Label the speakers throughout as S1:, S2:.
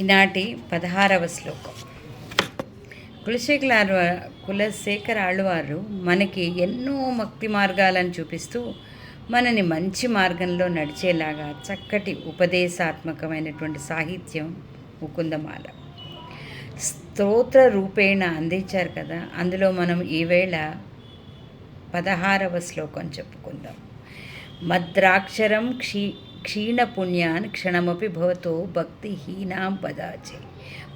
S1: ఈనాటి 16వ శ్లోకం. కులశేఖర ఆళ్వారు మనకి ఎన్నో భక్తి మార్గాలను చూపిస్తూ మనని మంచి మార్గంలో నడిచేలాగా చక్కటి ఉపదేశాత్మకమైనటువంటి సాహిత్యం ముకుందమాల స్తోత్ర రూపేణ అందించారు కదా. అందులో మనం ఈవేళ 16వ శ్లోకం చెప్పుకుందాం. మద్రాక్షరం క్షీణపుణ్యాన్ క్షణమపి భవతో భక్తిహీనాం పదాచే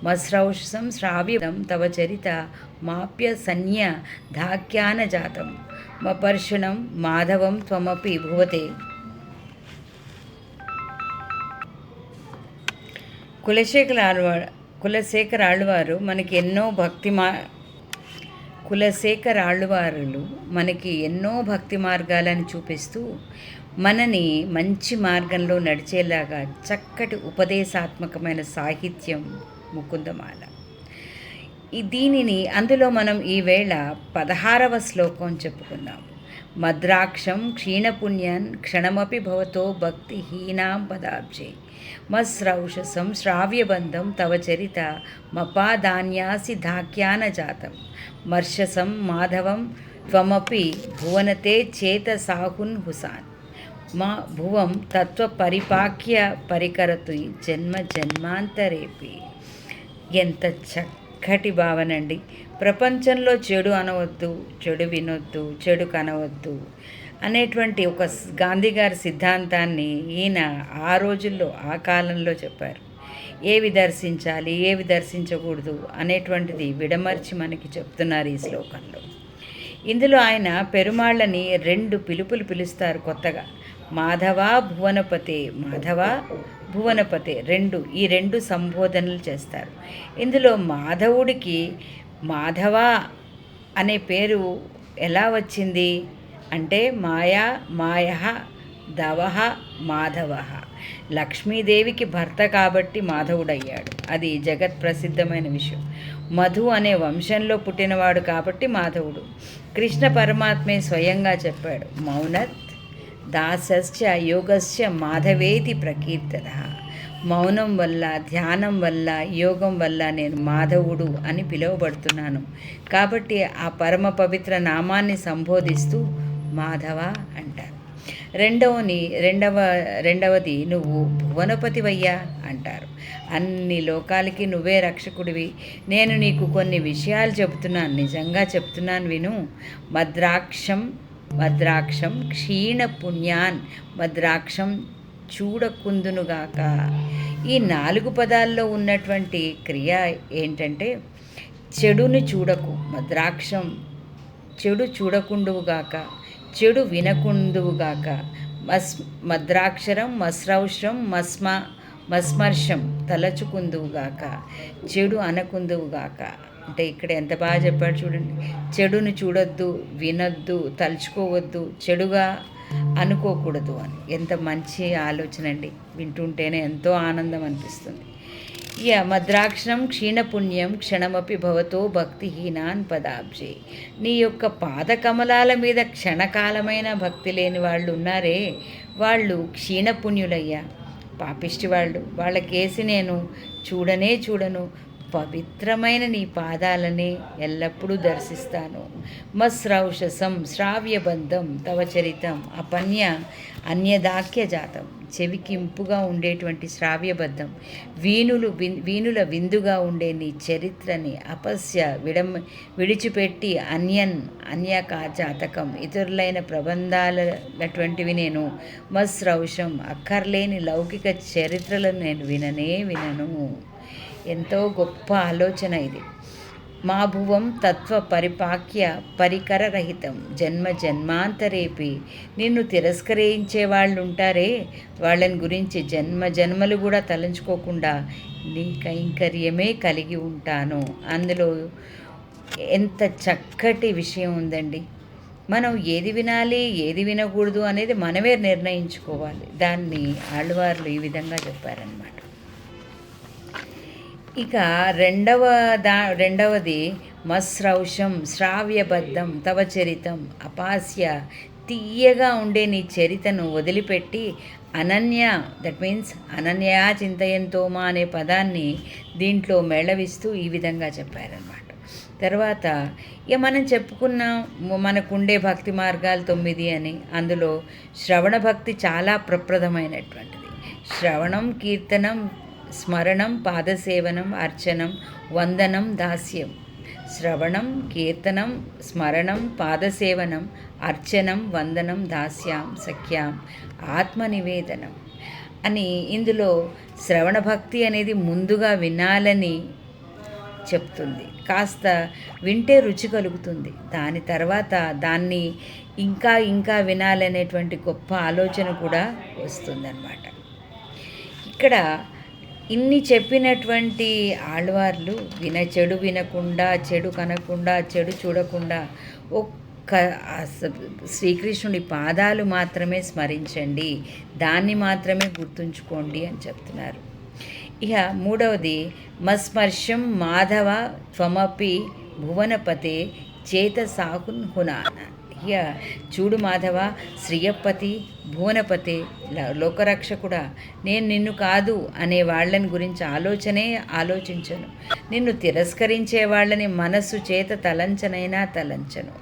S1: మస్రౌషం శ్రావ్యం తవ చరిత మాప్య సన్య ధాక్యాన జాతం మపర్షణం మాధవం త్వమపి భువతే. కులశేఖర ఆళ్వారు మనకి ఎన్నో మనకి ఎన్నో భక్తి మార్గాలను చూపిస్తూ మనని మంచి మార్గంలో నడిచేలాగా చక్కటి ఉపదేశాత్మకమైన సాహిత్యం ముకుందమాల. అందులో మనం ఈవేళ 16వ శ్లోకం చెప్పుకున్నాం. మద్రాక్షం క్షీణపుణ్యాన్ క్షణమపి భవతో భక్తిహీనాం పదాబ్జే మస్రౌషసం శ్రావ్యబంధం తవ చరిత మపాదాన్యాసి ధాక్యాన జాతం మర్షసం మాధవం త్వమపి భువనతే చేత సాహున్ హుసాన్ మా భువం తత్వ పరిపాక్య పరికరతు జన్మ జన్మాంతరేపి. ఎంత చక్కటి భావనండి. ప్రపంచంలో చెడు అనవద్దు, చెడు వినొద్దు, చెడు కనవద్దు అనేటువంటి ఒక గాంధీ గారి సిద్ధాంతాన్ని ఈయన ఆ రోజుల్లో ఆ కాలంలో చెప్పారు. ఏవి దర్శించాలి, ఏవి దర్శించకూడదు అనేటువంటిది విడమర్చి మనకి చెప్తున్నారు ఈ శ్లోకంలో. ఇందులో ఆయన పెరుమాళ్ళని 2 పిలుపులు పిలుస్తారు కొత్తగా. మాధవ భువనపతే, మాధవ భువనపతే ఈ 2 సంబోధనలు చేస్తారు. ఇందులో మాధవుడికి మాధవ అనే పేరు ఎలా వచ్చింది అంటే మాయ దవ మాధవ. లక్ష్మీదేవికి భర్త కాబట్టి మాధవుడయ్యాడు. అది జగత్ ప్రసిద్ధమైన విషయం. మధు అనే వంశంలో పుట్టినవాడు కాబట్టి మాధవుడు. కృష్ణ పరమాత్మే స్వయంగా చెప్పాడు, మౌనత్ దాసస్య యోగస్య మాధవేతి ప్రకీర్తన. మౌనం వల్ల, ధ్యానం వల్ల, యోగం వల్ల నేను మాధవుడు అని పిలువబడుతున్నాను. కాబట్టి ఆ పరమ పవిత్ర నామాన్ని సంబోధిస్తూ మాధవ అంటారు. రెండవది నువ్వు భువనపతివయ్యా అంటారు. అన్ని లోకాలకి నువ్వే రక్షకుడివి. నేను నీకు కొన్ని విషయాలు చెబుతున్నాను, నిజంగా చెప్తున్నాను విను. మద్రాక్షం క్షీణ పుణ్యాన్, మద్రాక్షం చూడకుందునుగాక. ఈ 4 పదాల్లో ఉన్నటువంటి క్రియ ఏంటంటే చెడుని చూడకు, మద్రాక్షం చెడు చూడకుండువుగాక, చెడు వినకుందువుగాక. మద్రాక్షరం మస్రౌషం మస్మర్షం తలచుకుందువుగాక, చెడు అనకుందువుగాక. అంటే ఇక్కడ ఎంత బాగా చెప్పాడు చూడండి. చెడుని చూడొద్దు, వినొద్దు, తలుచుకోవద్దు, చెడుగా అనుకోకూడదు అని. ఎంత మంచి ఆలోచన అండి. వింటుంటేనే ఎంతో ఆనందం అనిపిస్తుంది. మద్రాక్షరం క్షీణపుణ్యం క్షణమపి భవతో భక్తిహీనాన్ పదాబ్జే. నీ యొక్క పాదకమలాల మీద క్షణకాలమైన భక్తి లేని వాళ్ళు ఉన్నారే, వాళ్ళు క్షీణపుణ్యులయ్యా, పాపిష్టి వాళ్ళు. వాళ్ళకేసి నేను చూడను. పవిత్రమైన నీ పాదాలనే ఎల్లప్పుడూ దర్శిస్తాను. మస్రౌషసం శ్రావ్యబంధం తవ చరితం అన్యదాఖ్య జాతం. చెవికింపుగా ఉండేటువంటి శ్రావ్యబద్ధం, వీణుల విందుగా ఉండే నీ చరిత్రని విడిచిపెట్టి అన్యకా జాతకం ఇతరులైన ప్రబంధాలటువంటివి నేను మస్రౌషం అక్కర్లేని లౌకిక చరిత్రలను నేను వినను. ఎంతో గొప్ప ఆలోచన ఇది. మా భువం తత్వ పరిపాక్య పరికరరహితం జన్మ జన్మాంతరేపి. నిన్ను తిరస్కరించే వాళ్ళు ఉంటారే, వాళ్ళని గురించి జన్మలు కూడా తలంచుకోకుండా నీ కైంకర్యమే కలిగి ఉంటాను. అందులో ఎంత చక్కటి విషయం ఉందండి. మనం ఏది వినాలి, ఏది వినకూడదు అనేది మనమే నిర్ణయించుకోవాలి. దాన్ని ఆళ్వార్లు ఈ విధంగా చెప్పారన్నమాట. ఇక రెండవది మస్రౌషం శ్రావ్యబద్ధం తవ చరితం అపాస్య తీయగా ఉండే నీ చరితను వదిలిపెట్టి అనన్య, దట్ మీన్స్ అనన్యా చింతయంతోమా అనే పదాన్ని దీంట్లో మేళవిస్తూ ఈ విధంగా చెప్పారనమాట. తర్వాత ఇక మనం చెప్పుకున్నాం మనకుండే భక్తి మార్గాలు 9 అని. అందులో శ్రవణ భక్తి చాలా ప్రప్రదమైనటువంటిది. శ్రవణం, కీర్తనం, స్మరణం, పాదసేవనం, అర్చనం, వందనం, దాస్యం. శ్రవణం, కీర్తనం, స్మరణం, పాదసేవనం, అర్చనం, వందనం, దాస్యాం, సఖ్యాం, ఆత్మనివేదనం అని ఇందులో శ్రవణ భక్తి అనేది ముందుగా వినాలని చెప్తుంది. కాస్త వింటే రుచి కలుగుతుంది. దాని తర్వాత దాన్ని ఇంకా ఇంకా వినాలనేటువంటి గొప్ప ఆలోచన కూడా వస్తుందన్నమాట. ఇక్కడ ఇన్ని చెప్పినటువంటి ఆళ్వార్లు చెడు వినకుండా, చెడు కనకుండా, చెడు చూడకుండా ఒక్క శ్రీకృష్ణుడి పాదాలు మాత్రమే స్మరించండి, దాన్ని మాత్రమే గుర్తుంచుకోండి అని చెప్తున్నారు. ఇక మూడవది మస్మర్శం మాధవ త్వమపి భువనపతే చేతసాకున్ హునాన. ఇక చూడు మాధవ, శ్రీయపతి, భువనపతే, లోకరక్షకుడా, నేను నిన్ను కాదు అనే వాళ్ళని గురించి ఆలోచించను. నిన్ను తిరస్కరించే వాళ్ళని మనస్సు చేత తలంచనైనా తలంచను.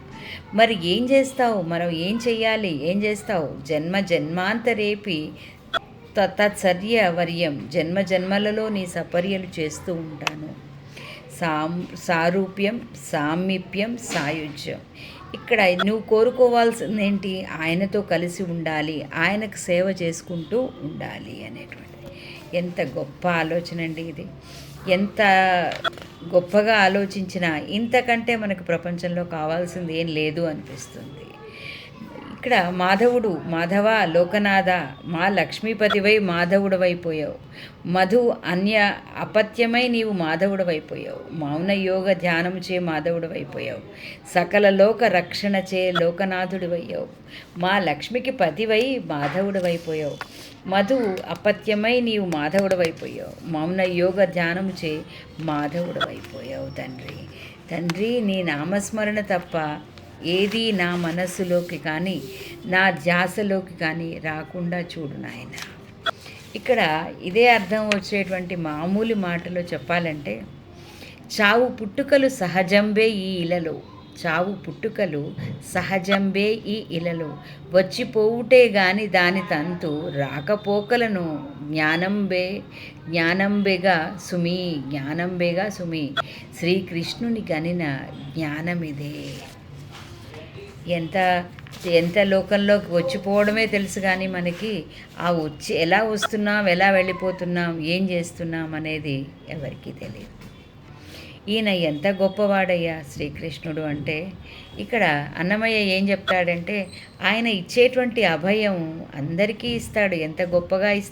S1: మరి ఏం చేస్తావు? మనం ఏం చెయ్యాలి? ఏం చేస్తావు? జన్మ జన్మాంతరేపి తత్సర్యవర్యం, జన్మ జన్మలలో నీ సపర్యలు చేస్తూ ఉంటాను. సారూప్యం, సామీప్యం, సాయుజ్యం. ఇక్కడ నువ్వు కోరుకోవాల్సింది ఏంటి? ఆయనతో కలిసి ఉండాలి, ఆయనకు సేవ చేసుకుంటూ ఉండాలి అనేటువంటిది. ఎంత గొప్ప ఆలోచన అండి ఇది! ఎంత గొప్పగా ఆలోచించినా ఇంతకంటే మనకు ప్రపంచంలో కావాల్సింది ఏం లేదు అనిపిస్తుంది. ఇక్కడ మాధవ లోకనాథ, మా లక్ష్మీపతివై మాధవుడవైపోయావు. మధు అన్య అపత్యమై నీవు మాధవుడవైపోయావు. మౌన యోగ ధ్యానముచే మాధవుడవైపోయావు. సకల లోక రక్షణచే లోకనాథుడివయ్యావు. మా లక్ష్మికి పతివై మాధవుడవైపోయావు. మధు అపత్యమై నీవు మాధవుడవైపోయావు. మౌన యోగ ధ్యానముచే మాధవుడవైపోయావు. తండ్రి, నీ నామస్మరణ తప్ప ఏది నా మనస్సులోకి కానీ నా ధ్యాసలోకి కానీ రాకుండా చూడు నాయన. ఇక్కడ ఇదే అర్థం వచ్చేటువంటి మామూలు మాటలో చెప్పాలంటే, చావు పుట్టుకలు సహజంబే ఈ ఇలలో, చావు పుట్టుకలు సహజంబే ఈ ఇలలో, వచ్చిపోవుటే గాని దాని తంతు, రాకపోకలను జ్ఞానంబేగా సుమి, శ్రీకృష్ణుని గనిన జ్ఞానమిదే. ఎంత లోకంలోకి వచ్చిపోవడమే తెలుసు, కానీ మనకి ఎలా వస్తున్నాం, ఎలా వెళ్ళిపోతున్నాం, ఏం చేస్తున్నాం అనేది ఎవరికీ తెలియదు. ఈయన ఎంత గొప్పవాడయ్యా శ్రీకృష్ణుడు అంటే, ఇక్కడ అన్నమయ్య ఏం చెప్తాడంటే, ఆయన ఇచ్చేటువంటి అభయం అందరికీ ఇస్తాడు. ఎంత గొప్పగా ఇస్తాడు!